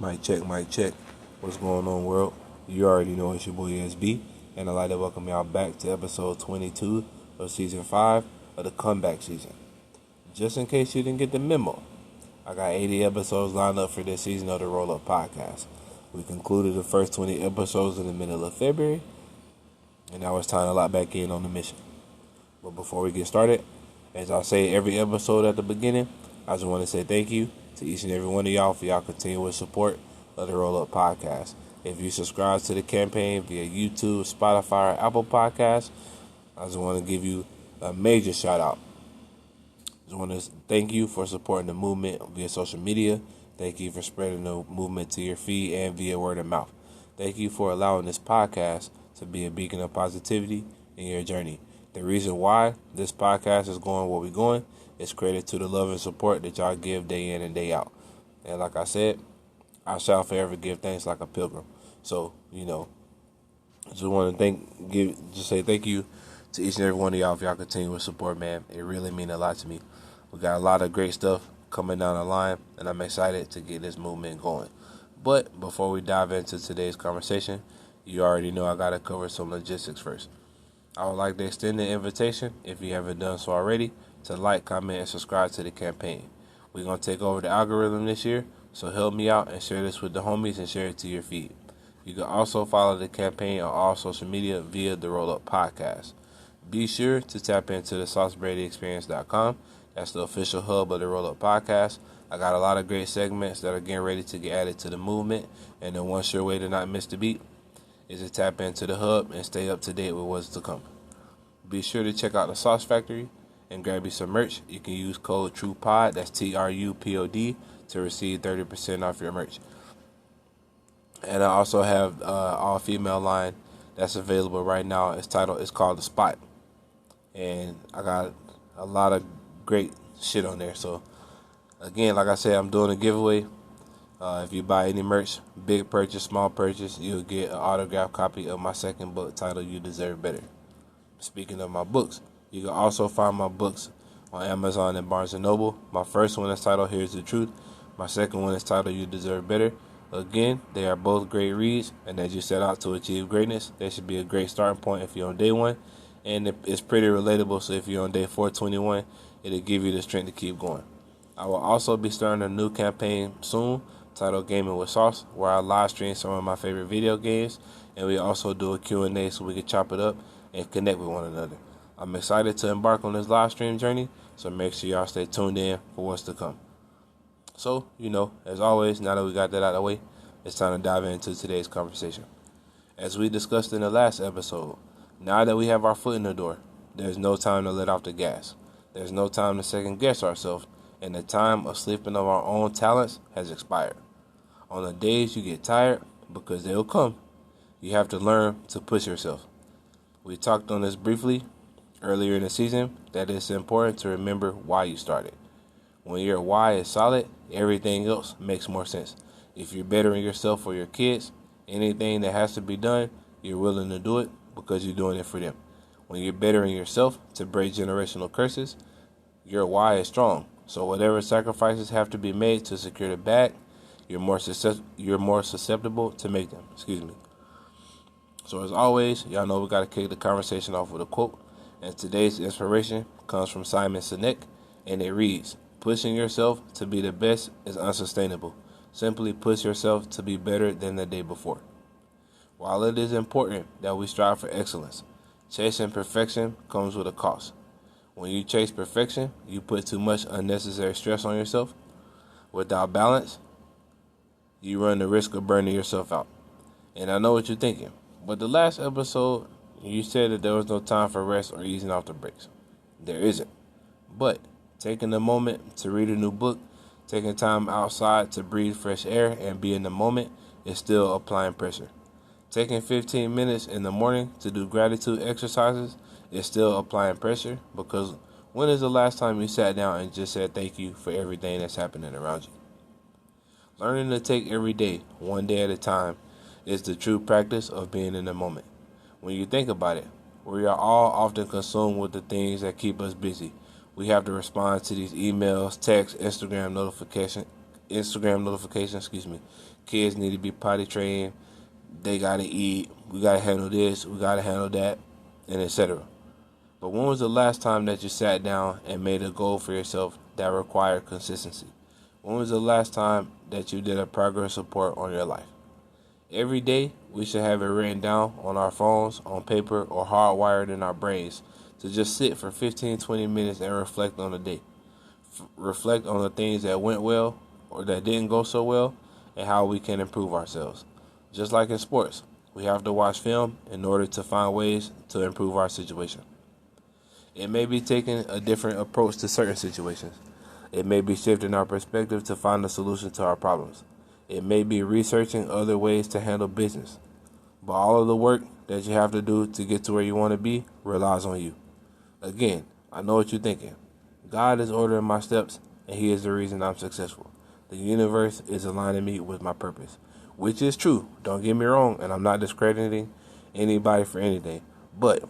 Mic check, mic check. What's going on, world? You already know it's your boy SB, and I'd like to welcome y'all back to episode 22 of season 5 of the comeback season. Just in case you didn't get the memo, I got 80 episodes lined up for this season of the Roll Up Podcast. We concluded the first 20 episodes in the middle of February, and now it's time to lock back in on the mission. But before we get started, as I say every episode at the beginning, I just want to say thank you to each and every one of y'all for y'all continuous support of the Roll Up Podcast. If you subscribe to the campaign via YouTube, Spotify, or Apple Podcasts, I just want to give you a major shout out. I just want to thank you for supporting the movement via social media. Thank you for spreading the movement to your feed and via word of mouth. Thank you for allowing this podcast to be a beacon of positivity in your journey. The reason why this podcast is going where we're going is credit to the love and support that y'all give day in and day out. And like I said, I shall forever give thanks like a pilgrim. So, I just want to say thank you to each and every one of y'all for y'all continuous support, man. It really means a lot to me. We got a lot of great stuff coming down the line, and I'm excited to get this movement going. But before we dive into today's conversation, you already know I got to cover some logistics first. I would like to extend the invitation, if you haven't done so already, to like, comment, and subscribe to the campaign. We're going to take over the algorithm this year, so help me out and share this with the homies and share it to your feed. You can also follow the campaign on all social media via the Roll Up Podcast. Be sure to tap into the SauceBradyExperience.com. That's the official hub of the Roll Up Podcast. I got a lot of great segments that are getting ready to get added to the movement, and the one sure way to not miss the beat is to tap into the hub and stay up to date with what's to come. Be sure to check out the Sauce Factory and grab you some merch. You can use code TRUPOD, that's TRUPOD, to receive 30% off your merch. And I also have all female line that's available right now. It's called The Spot. And I got a lot of great shit on there. So again, like I said, I'm doing a giveaway. If you buy any merch, big purchase, small purchase, you'll get an autographed copy of my second book titled You Deserve Better. Speaking of my books, you can also find my books on Amazon and Barnes & Noble. My first one is titled Here's the Truth. My second one is titled You Deserve Better. Again, they are both great reads, and as you set out to achieve greatness, they should be a great starting point if you're on day one. And it's pretty relatable, so if you're on day 421, it'll give you the strength to keep going. I will also be starting a new campaign soon titled Gaming with Sauce, where I live stream some of my favorite video games, and we also do a Q&A so we can chop it up and connect with one another. I'm excited to embark on this live stream journey, so make sure y'all stay tuned in for what's to come. So, as always, now that we got that out of the way, it's time to dive into today's conversation. As we discussed in the last episode, now that we have our foot in the door, there's no time to let off the gas. There's no time to second guess ourselves, and the time of sleeping on our own talents has expired. On the days you get tired, because they'll come, you have to learn to push yourself. We talked on this briefly earlier in the season, that it's important to remember why you started. When your why is solid, everything else makes more sense. If you're bettering yourself for your kids, anything that has to be done, you're willing to do it because you're doing it for them. When you're bettering yourself to break generational curses, your why is strong. So whatever sacrifices have to be made to secure the bag, you're more susceptible to make them. So as always, y'all know we got to kick the conversation off with a quote. And today's inspiration comes from Simon Sinek, and it reads, "Pushing yourself to be the best is unsustainable. Simply push yourself to be better than the day before." While it is important that we strive for excellence, chasing perfection comes with a cost. When you chase perfection, you put too much unnecessary stress on yourself. Without balance, you run the risk of burning yourself out. And I know what you're thinking, but the last episode, you said that there was no time for rest or easing off the brakes. There isn't. But taking a moment to read a new book, taking time outside to breathe fresh air and be in the moment is still applying pressure. Taking 15 minutes in the morning to do gratitude exercises is still applying pressure, because when is the last time you sat down and just said thank you for everything that's happening around you? Learning to take every day, one day at a time, is the true practice of being in the moment. When you think about it, we are all often consumed with the things that keep us busy. We have to respond to these emails, texts, Instagram Instagram notifications, kids need to be potty trained, they gotta eat, we gotta handle this, we gotta handle that, and etc. But when was the last time that you sat down and made a goal for yourself that required consistency? When was the last time that you did a progress report on your life? Every day, we should have it written down on our phones, on paper, or hardwired in our brains to just sit for 15-20 minutes and reflect on the day. Reflect on the things that went well or that didn't go so well and how we can improve ourselves. Just like in sports, we have to watch film in order to find ways to improve our situation. It may be taking a different approach to certain situations. It may be shifting our perspective to find a solution to our problems. It may be researching other ways to handle business. But all of the work that you have to do to get to where you want to be relies on you. Again, I know what you're thinking. God is ordering my steps, and He is the reason I'm successful. The universe is aligning me with my purpose, which is true. Don't get me wrong, and I'm not discrediting anybody for anything. But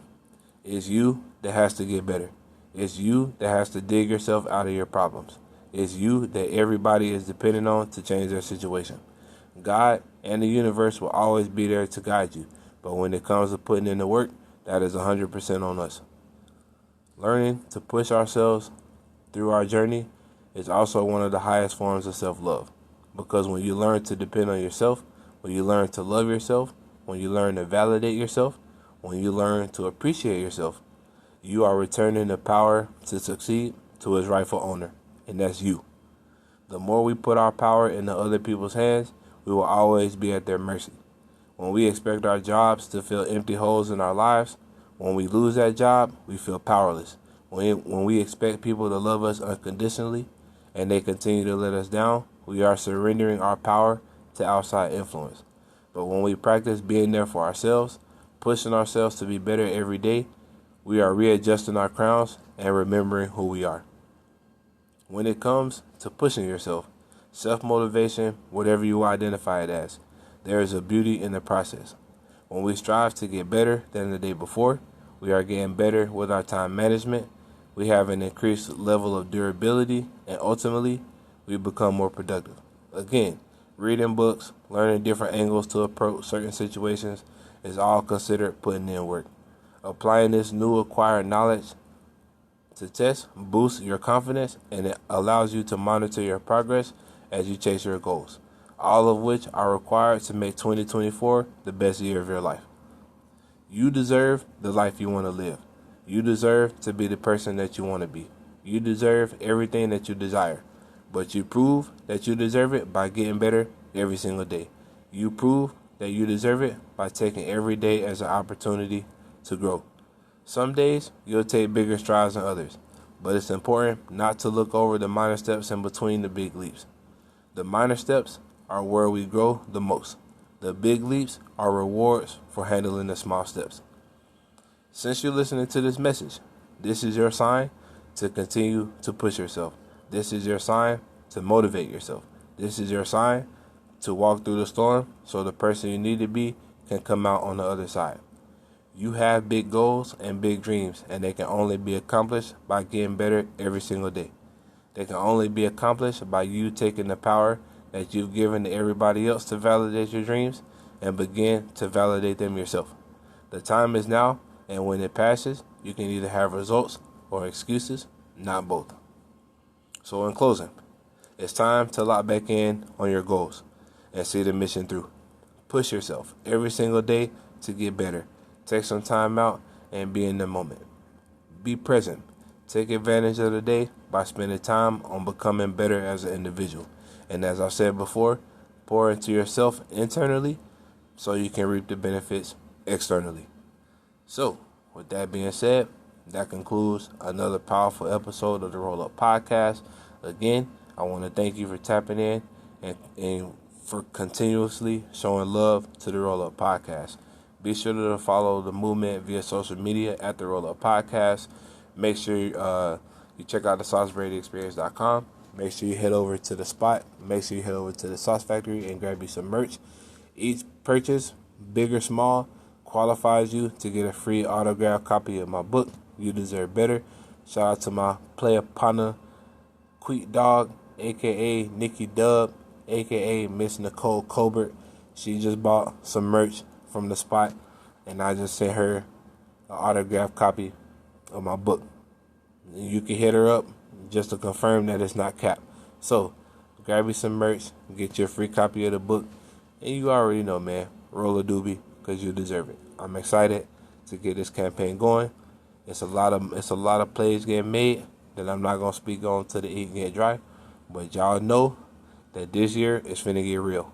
it's you that has to get better. It's you that has to dig yourself out of your problems. It's you that everybody is depending on to change their situation. God and the universe will always be there to guide you. But when it comes to putting in the work, that is 100% on us. Learning to push ourselves through our journey is also one of the highest forms of self-love. Because when you learn to depend on yourself, when you learn to love yourself, when you learn to validate yourself, when you learn to appreciate yourself, you are returning the power to succeed to its rightful owner, and that's you. The more we put our power into other people's hands, we will always be at their mercy. When we expect our jobs to fill empty holes in our lives, when we lose that job, we feel powerless. When we expect people to love us unconditionally and they continue to let us down, we are surrendering our power to outside influence. But when we practice being there for ourselves, pushing ourselves to be better every day, we are readjusting our crowns and remembering who we are. When it comes to pushing yourself, self-motivation, whatever you identify it as, there is a beauty in the process. When we strive to get better than the day before, we are getting better with our time management, we have an increased level of durability, and ultimately, we become more productive. Again, reading books, learning different angles to approach certain situations is all considered putting in work. Applying this new acquired knowledge to test boosts your confidence, and it allows you to monitor your progress as you chase your goals, all of which are required to make 2024 the best year of your life. You deserve the life you want to live. You deserve to be the person that you want to be. You deserve everything that you desire, but you prove that you deserve it by getting better every single day. You prove that you deserve it by taking every day as an opportunity to grow. Some days you'll take bigger strides than others, but it's important not to look over the minor steps in between the big leaps. The minor steps are where we grow the most. The big leaps are rewards for handling the small steps. Since you're listening to this message, this is your sign to continue to push yourself. This is your sign to motivate yourself. This is your sign to walk through the storm so the person you need to be can come out on the other side. You have big goals and big dreams, and they can only be accomplished by getting better every single day. They can only be accomplished by you taking the power that you've given to everybody else to validate your dreams and begin to validate them yourself. The time is now, and when it passes, you can either have results or excuses, not both. So in closing, it's time to lock back in on your goals and see the mission through. Push yourself every single day to get better. Take some time out and be in the moment. Be present. Take advantage of the day by spending time on becoming better as an individual. And as I said before, pour into yourself internally so you can reap the benefits externally. So, with that being said, that concludes another powerful episode of the Roll Up Podcast. Again, I want to thank you for tapping in and for continuously showing love to the Roll Up Podcast. Be sure to follow the movement via social media at the Roll Up Podcast. Make sure you check out the SauceBradyExperience.com. Make sure you head over to the spot. Make sure you head over to the Sauce Factory and grab you some merch. Each purchase, big or small, qualifies you to get a free autographed copy of my book, You Deserve Better. Shout out to my player partner, Queet Dog. aka Nikki Dub, aka Miss Nicole Colbert. She just bought some merch from the spot, and I just sent her an autographed copy of my book. You can hit her up just to confirm that it's not cap. So, grab you some merch, get your free copy of the book, and you already know, man, roll a doobie because you deserve it. I'm excited to get this campaign going. It's a lot of plays getting made that I'm not gonna speak on till the ink get dry, but y'all know that this year is finna get real.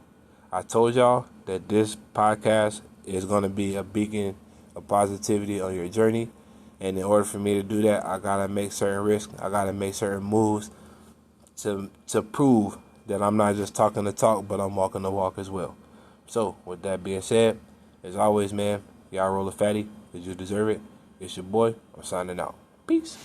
I told y'all that this podcast is gonna be a beacon of positivity on your journey. And in order for me to do that, I gotta make certain risks. I gotta make certain moves to prove that I'm not just talking the talk, but I'm walking the walk as well. So, with that being said, as always, man, y'all roll a fatty because you deserve it. It's your boy. I'm signing out. Peace.